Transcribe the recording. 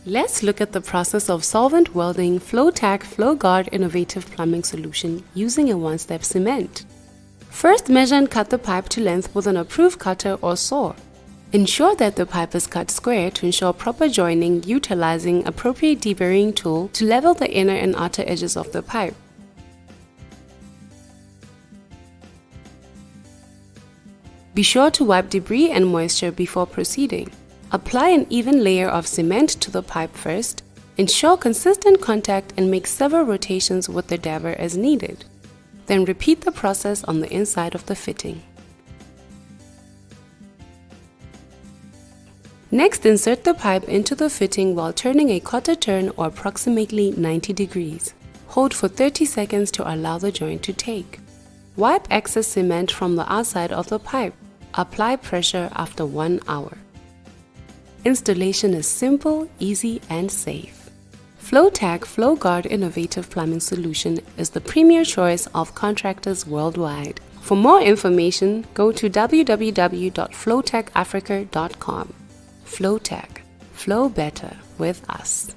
Let's look at the process of solvent welding Flo Tek Flowguard innovative plumbing solution using a one-step cement. First, measure and cut the pipe to length with an approved cutter or saw. Ensure that the pipe is cut square to ensure proper joining, utilizing appropriate deburring tool to level the inner and outer edges of the pipe. Be sure to wipe debris and moisture before proceeding. Apply an even layer of cement to the pipe first. Ensure consistent contact and make several rotations with the dabber as needed. Then repeat the process on the inside of the fitting. Next, insert the pipe into the fitting while turning a quarter turn or approximately 90 degrees. Hold for 30 seconds to allow the joint to take. Wipe excess cement from the outside of the pipe. Apply pressure after 1 hour. Installation is simple, easy, and safe. Flo Tek Flowguard innovative plumbing solution is the premier choice of contractors worldwide. For more information, go to www.flotekafrica.com. Flo Tek. Flow better with us.